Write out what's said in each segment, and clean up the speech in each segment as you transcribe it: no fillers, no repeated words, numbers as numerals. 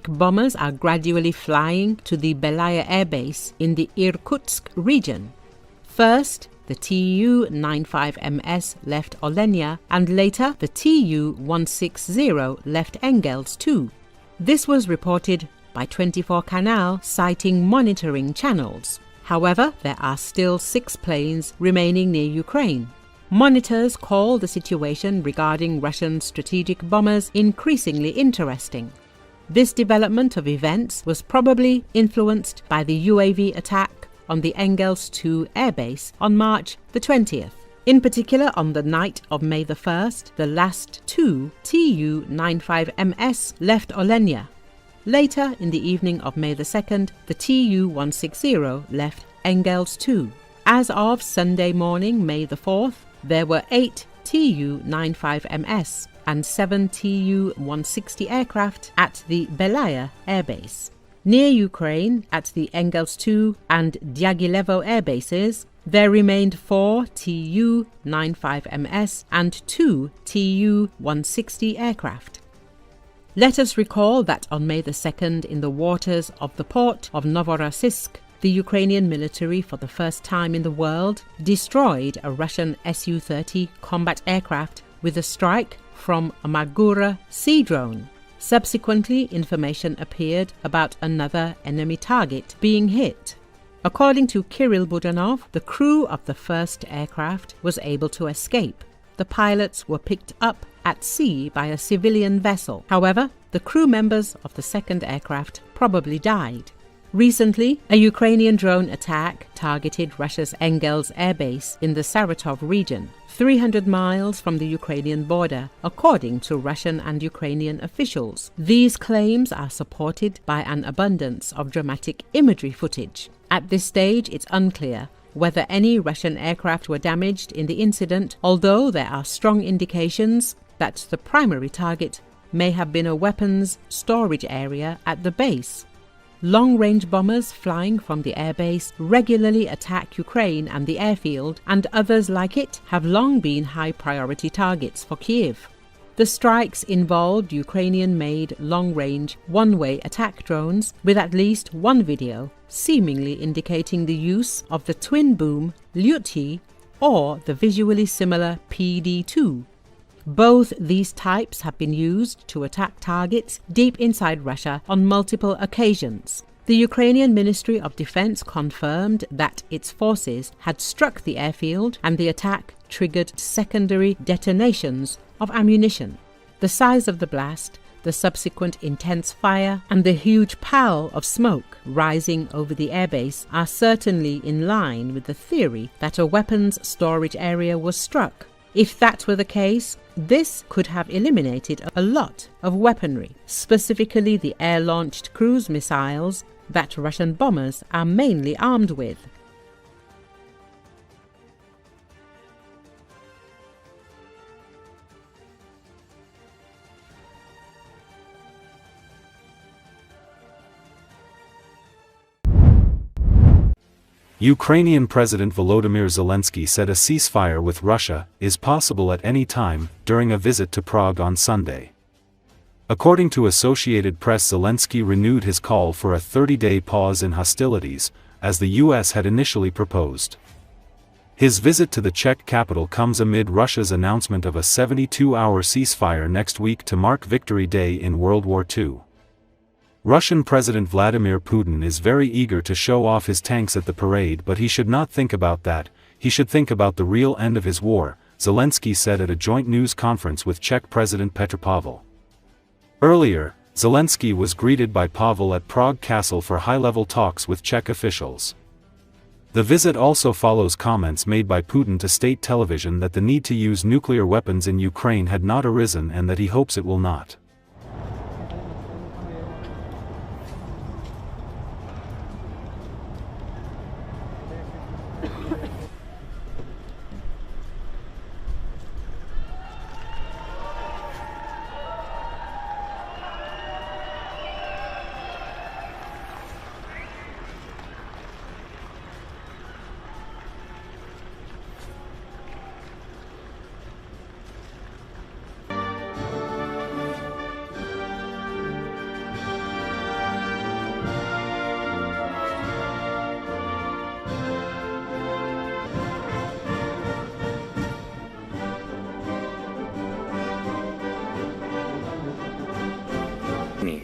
bombers are gradually flying to the Belaya Air Base in the Irkutsk region. First, the Tu-95MS left Olenia, and later the Tu-160 left Engels too. This was reported by 24 Canal, citing monitoring channels. However, there are still 6 planes remaining near Ukraine. Monitors call the situation regarding Russian strategic bombers increasingly interesting. This development of events was probably influenced by the UAV attack on the Engels 2 airbase on March the 20th. In particular, on the night of May the 1st, the last 2 Tu-95MS left Olenia. Later, in the evening of May the 2nd, the Tu-160 left Engels 2. As of Sunday morning, May the 4th, there were 8 Tu-95MS and 7 Tu-160 aircraft at the Belaya Air Base. Near Ukraine, at the Engels 2 and Dyagilevo air bases, there remained 4 Tu-95MS and 2 Tu-160 aircraft. Let us recall that on May the 2nd, in the waters of the port of Novorossiysk, the Ukrainian military, for the first time in the world, destroyed a Russian Su-30 combat aircraft with a strike from a Magura sea drone. Subsequently, information appeared about another enemy target being hit. According to Kirill Budanov, the crew of the first aircraft was able to escape. The pilots were picked up at sea by a civilian vessel. However, the crew members of the second aircraft probably died. Recently, a Ukrainian drone attack targeted Russia's Engels air base in the Saratov region, 300 miles from the Ukrainian border, according to Russian and Ukrainian officials. These claims are supported by an abundance of dramatic imagery footage. At this stage, it's unclear whether any Russian aircraft were damaged in the incident, although there are strong indications that the primary target may have been a weapons storage area at the base. Long-range bombers flying from the airbase regularly attack Ukraine and the airfield, and others like it have long been high-priority targets for Kiev. The strikes involved Ukrainian-made long-range one-way attack drones with at least one video seemingly indicating the use of the twin-boom Lyuty or the visually similar PD-2. Both these types have been used to attack targets deep inside Russia on multiple occasions. The Ukrainian Ministry of Defense confirmed that its forces had struck the airfield and the attack triggered secondary detonations of ammunition. The size of the blast, the subsequent intense fire, and the huge pall of smoke rising over the airbase are certainly in line with the theory that a weapons storage area was struck. If that were the case, this could have eliminated a lot of weaponry, specifically the air-launched cruise missiles that Russian bombers are mainly armed with. Ukrainian President Volodymyr Zelensky said a ceasefire with Russia is possible at any time during a visit to Prague on Sunday. According to Associated Press, Zelensky renewed his call for a 30-day pause in hostilities, as the U.S. had initially proposed. His visit to the Czech capital comes amid Russia's announcement of a 72-hour ceasefire next week to mark Victory Day in World War II. Russian President Vladimir Putin is very eager to show off his tanks at the parade, but he should not think about that, he should think about the real end of his war, Zelensky said at a joint news conference with Czech President Petr Pavel. Earlier, Zelensky was greeted by Pavel at Prague Castle for high-level talks with Czech officials. The visit also follows comments made by Putin to state television that the need to use nuclear weapons in Ukraine had not arisen and that he hopes it will not.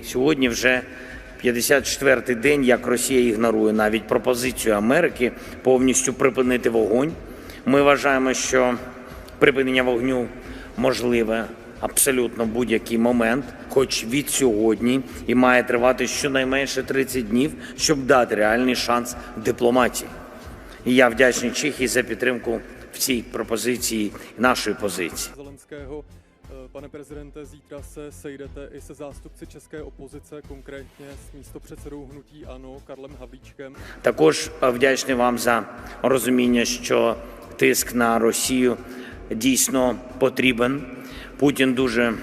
Сьогодні вже 54-й день, як Росія ігнорує навіть пропозицію Америки повністю припинити вогонь. Ми вважаємо, що припинення вогню можливе абсолютно будь-який момент, хоч від сьогодні, і має тривати щонайменше 30 днів, щоб дати реальний шанс дипломатії. І я вдячний Чехії за підтримку в цій пропозиції нашої позиції. Zelenského. Pane prezidente, zítra se sejdete i se zástupci české opozice, konkrétně s místopředsedou hnutí ANO Karlem Havlíčkem. Також вдячний вам за розуміння, що тиск на Росію дійсно потрібен. Путін дуже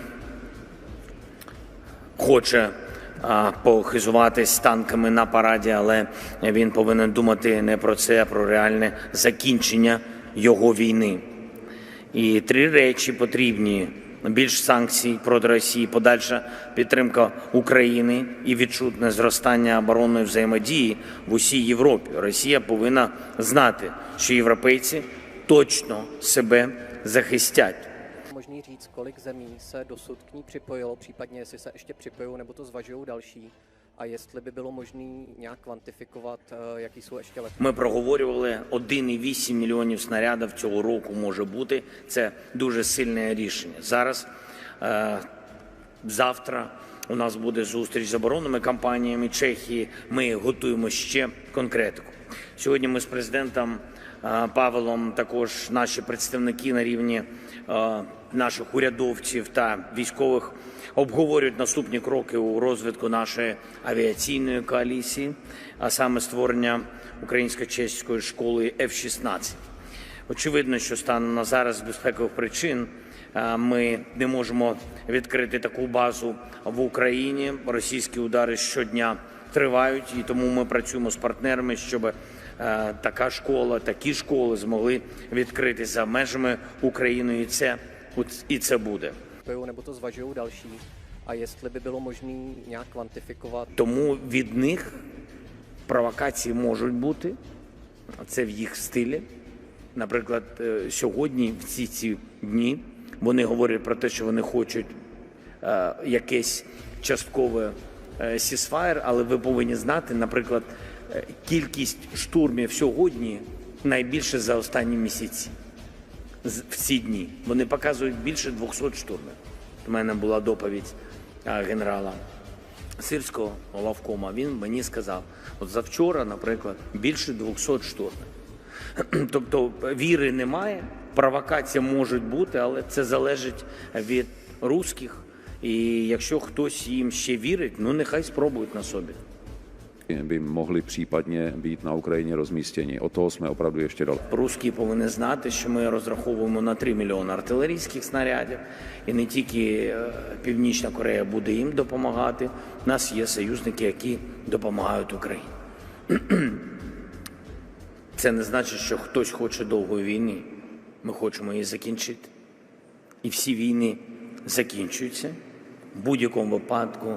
хоче похизуватись танками на параді, але він повинен думати не про це, а про реальне закінчення його війни. І 3 речі потрібні: більш санкцій проти Росії, подальша підтримка України і відчутне зростання оборонної взаємодії в усій Європі. Росія повинна знати, що європейці точно себе захистять. Možný říct, kolik zemí se dosud k ní připojilo, případně jestli se ještě připojují, nebo to zvažují další, a jestli by bylo možné nějak kvantifikovat, jaký jsou ještě lety. Ми проговорювали 1,8 мільйонів снарядів цього року може бути. Це дуже сильне рішення. Зараз, завтра у нас буде зустріч з оборонними компаніями Чехії. Ми готуємо ще конкретику. Сьогодні ми з президентом Павелом, також наші представники на рівні наших урядовців та військових обговорюють наступні кроки у розвитку нашої авіаційної коаліції, а саме створення українсько-чеської школи F-16. Очевидно, що станом на зараз з безпекових причин ми не можемо відкрити таку базу в Україні. Російські удари щодня тривають, і тому ми працюємо з партнерами, щоб така школа, такі школи змогли відкрити за межами України, і це буде. Nebo to zvažují další, a jestli by bylo možné nějak kvantifikovat. Тому від них провокації можуть бути, це в їх стилі. Наприклад, сьогодні, в ці дні, вони говорять про те, що вони хочуть якесь часткове сісфаєр, але ви повинні знати, наприклад, кількість штурмів сьогодні найбільше за останні місяці. В ці дні. Вони показують більше 200 штурмів. У мене була доповідь генерала Сирського, главкома. Він мені сказав, от завчора, наприклад, більше 200 штурмів. Тобто віри немає, провокації можуть бути, але це залежить від русських. І якщо хтось їм ще вірить, ну нехай спробують на собі. By mohli případně být na Ukrajině rozmístěni. Od toho jsme opravdu ještě daleko. Русські повинні знати, що ми розраховуємо на 3 мільйони артилерійських снарядів. І не тільки Північна Корея буде їм допомагати. У нас є союзники, які допомагають Україні. Це не значить, що хтось хоче довгої війни. Ми хочемо її закінчити. І всі війни закінчуються. В будь-якому випадку,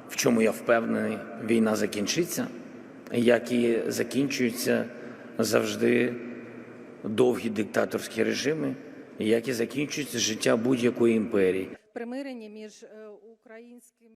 в чому я впевнений, війна закінчиться, як і закінчуються завжди довгі диктаторські режими, як і закінчується життя будь-якої імперії. Примирення між українським